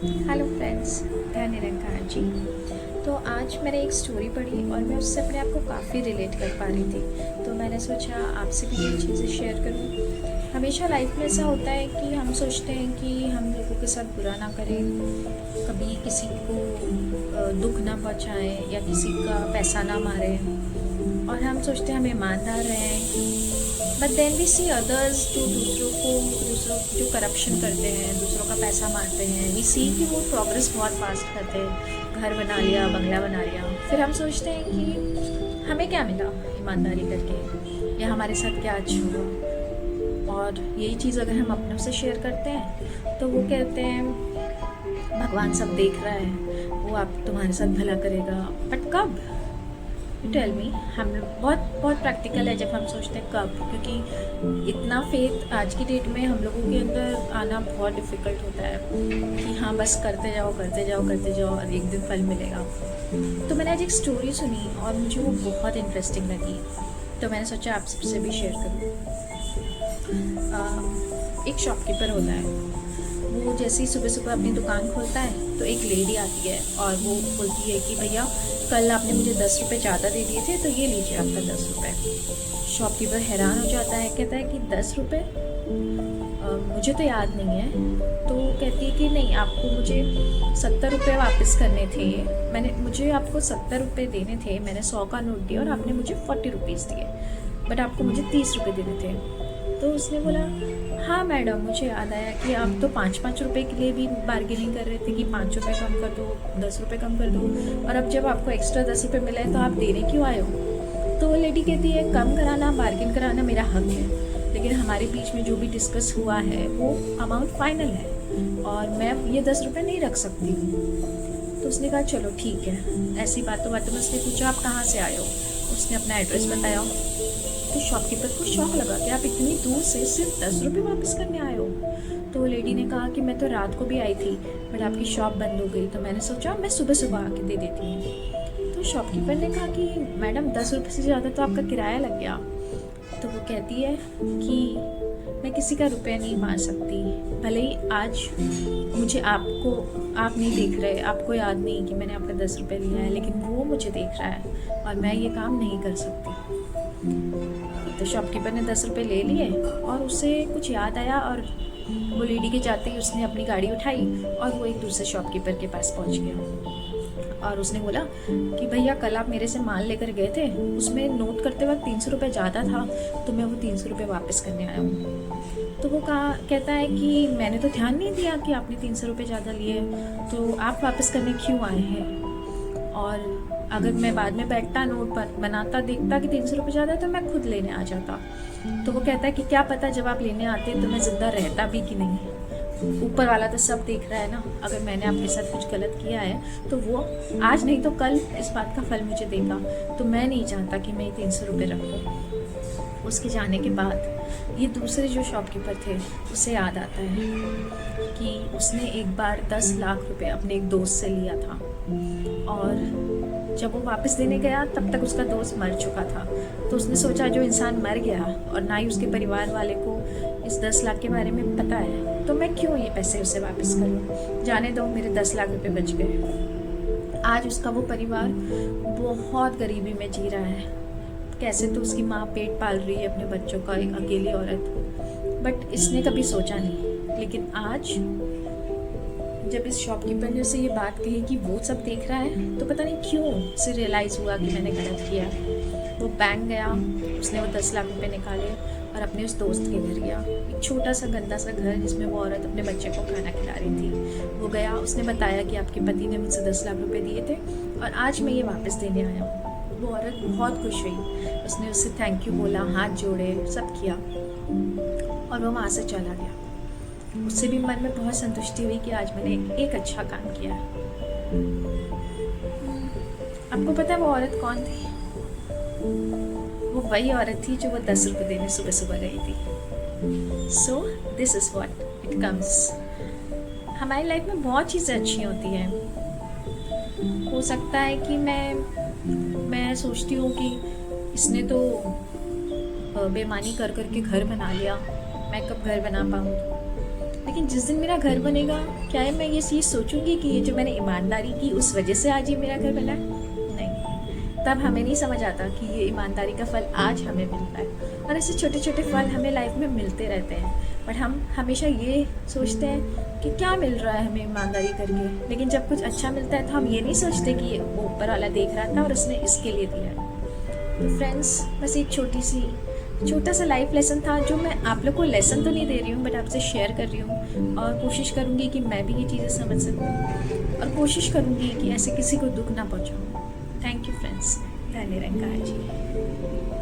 Hello friends, मैं निरंकार जी। तो आज मैंने एक स्टोरी पढ़ी और मैं उससे अपने आप को काफ़ी रिलेट कर पा रही थी। तो मैंने सोचा आपसे भी ये चीज़ें शेयर करूं। हमेशा लाइफ में ऐसा होता है कि हम सोचते हैं कि हम लोगों के साथ बुरा ना करें, कभी किसी को दुख ना पहुंचाएं या किसी का पैसा ना मारें, और हम सोचते हैं हम ईमानदार रहें। But then we see others जो दूसरों जो करप्शन करते हैं, दूसरों का पैसा मारते हैं। वी सी कि वो प्रोग्रेस बहुत फास्ट करते हैं, घर बना लिया, बंगला बना लिया। फिर हम सोचते हैं कि हमें क्या मिला ईमानदारी करके, या हमारे साथ क्या अच्छा हुआ। और यही चीज़ अगर हम अपनों से शेयर करते हैं तो वो कहते हैं भगवान सब देख रहा है, वो आप तुम्हारे साथ भला करेगा। बट कब? Tell me. हम लोग बहुत बहुत प्रैक्टिकल है जब हम सोचते हैं कब, क्योंकि इतना फेथ आज की डेट में हम लोगों के अंदर आना बहुत डिफ़िकल्ट होता है कि हाँ बस करते जाओ करते जाओ करते जाओ और एक दिन फल मिलेगा। तो मैंने आज एक स्टोरी सुनी और मुझे वो बहुत इंटरेस्टिंग लगी, तो मैंने सोचा आप सबसे भी शेयर करूँ। एक शॉपकीपर होता है, वो जैसे ही सुबह सुबह अपनी दुकान खोलता है तो एक लेडी आती है और वो बोलती है कि भैया कल आपने मुझे 10 रुपये ज़्यादा दे दिए थे, तो ये लीजिए आपका 10 रुपये। शॉपकीपर हैरान हो जाता है, कहता है कि 10 रुपये, मुझे तो याद नहीं है। तो कहती है कि नहीं, आपको मुझे 70 रुपये वापस करने थे, मुझे आपको 70 रुपये देने थे। मैंने 100 का नोट दिया और आपने मुझे 40 रुपीज़ दिए, बट आपको मुझे 30 रुपये देने थे। तो उसने बोला हाँ मैडम, मुझे याद आया कि आप तो 5-5 रुपये के लिए भी बार्गेनिंग कर रहे थे कि 5 रुपये कम कर दो, 10 रुपये कम कर दो, और अब जब आपको एक्स्ट्रा 10 रुपये मिला है तो आप देने क्यों आए हो। तो वो लेडी कहती है कम कराना, बार्गेन कराना मेरा हक है, लेकिन हमारे बीच में जो भी डिस्कस हुआ है वो अमाउंट फाइनल है और मैं ये 10 रुपये नहीं रख सकती हूँ। तो उसने कहा चलो ठीक है। ऐसी बातों बातों में उसने पूछा आप कहाँ से आए हो। उसने अपना एड्रेस बताया। तो शॉपकीपर को शौक लगा कि आप इतनी दूर से सिर्फ 10 रुपये वापस करने आए हो। तो वो लेडी ने कहा कि मैं तो रात को भी आई थी, बट आपकी शॉप बंद हो गई, तो मैंने सोचा मैं सुबह सुबह आके दे देती हूँ। तो शॉपकीपर ने कहा कि मैडम 10 रुपये से ज़्यादा तो आपका किराया लग गया। तो वो कहती है कि मैं किसी का रुपया नहीं मार सकती, भले ही आज मुझे आप नहीं देख रहे, आपको याद नहीं कि मैंने आपका 10 रुपये लिया है, लेकिन वो मुझे देख रहा है और मैं ये काम नहीं कर सकती। तो शॉपकीपर ने 10 रुपये ले लिए और उसे कुछ याद आया और वो लेडी के जाते ही उसने अपनी गाड़ी उठाई और वो एक दूसरे शॉपकीपर के पास पहुंच गया। और उसने बोला कि भैया कल आप मेरे से माल लेकर गए थे, उसमें नोट करते वक्त 300 रुपये ज़्यादा था, तो मैं वो 300 रुपये वापस करने आया हूँ। तो वो कहता है कि मैंने तो ध्यान नहीं दिया कि आपने 300 रुपये ज़्यादा लिए, तो आप वापस करने क्यों आए हैं। और अगर मैं बाद में बैठता, नोट बनाता, देखता कि 300 रुपये ज़्यादा है तो मैं खुद लेने आ जाता। तो वो कहता है कि क्या पता जब आप लेने आते तो मैं ज़िंदा रहता भी कि नहीं। ऊपर वाला तो सब देख रहा है ना, अगर मैंने आपके साथ कुछ गलत किया है तो वो आज नहीं तो कल इस बात का फल मुझे देगा। तो मैं नहीं चाहता कि मैं ये 300 रुपये रखूँ। उसके जाने के बाद ये दूसरे जो शॉपकीपर थे उसे याद आता है कि उसने एक बार 10 लाख रुपए अपने एक दोस्त से लिया था, और जब वो वापस देने गया तब तक उसका दोस्त मर चुका था। तो उसने सोचा जो इंसान मर गया और ना ही उसके परिवार वाले को इस 10 लाख के बारे में पता है, तो मैं क्यों ये पैसे उसे वापस करूं, जाने दो, मेरे 10 लाख रुपए बच गए। आज उसका वो परिवार बहुत गरीबी में जी रहा है। कैसे तो उसकी माँ पेट पाल रही है अपने बच्चों का, एक अकेली औरत, बट इसने कभी सोचा नहीं। लेकिन आज जब इस शॉपकीपर ने उसे ये बात कही कि वो सब देख रहा है, तो पता नहीं क्यों उसे रियलाइज़ हुआ कि मैंने गलत किया। वो बैंक गया, उसने वो 10 लाख रुपए निकाले और अपने उस दोस्त के घर गया। एक छोटा सा गंदा सा घर जिसमें वो औरत अपने बच्चे को खाना खिला रही थी। वो गया, उसने बताया कि आपके पति ने मुझसे 10 लाख रुपए दिए थे और आज मैं ये वापस देने आया हूँ। वो औरत बहुत खुश हुई, उसने उससे थैंक यू बोला, हाथ जोड़े, सब किया और वो वहाँ से चला गया। उससे भी मन में बहुत संतुष्टि हुई कि आज मैंने एक अच्छा काम किया। आपको पता है वो औरत कौन थी? वो वही औरत थी जो वो 10 रुपये देने सुबह सुबह गई थी। So this is what it comes. हमारी लाइफ में बहुत चीज़ें अच्छी होती हैं। हो सकता है कि मैं सोचती हूँ कि इसने तो बेईमानी कर करके घर बना लिया, मैं कब घर बना पाऊँ। लेकिन जिस दिन मेरा घर बनेगा, क्या है मैं ये चीज़ सोचूंगी कि ये जो मैंने ईमानदारी की उस वजह से आज ये मेरा घर बना है? नहीं। तब हमें नहीं समझ आता कि ये ईमानदारी का फल आज हमें मिल रहा है। और ऐसे छोटे छोटे फल हमें लाइफ में मिलते रहते हैं, बट हम हमेशा ये सोचते हैं कि क्या मिल रहा है हमें ईमानदारी करके। लेकिन जब कुछ अच्छा मिलता है तो हम ये नहीं सोचते कि ये ऊपर वाला देख रहा था और उसने इसके लिए दिया है। तो फ्रेंड्स, बस एक छोटा सा लाइफ लेसन था, जो मैं आप लोग को लेसन तो नहीं दे रही हूँ बट आपसे शेयर कर रही हूँ। और कोशिश करूँगी कि मैं भी ये चीज़ें समझ सकूँ, और कोशिश करूँगी कि ऐसे किसी को दुख ना पहुँचाऊँ। Thank you friends. धन्य निरंकार जी।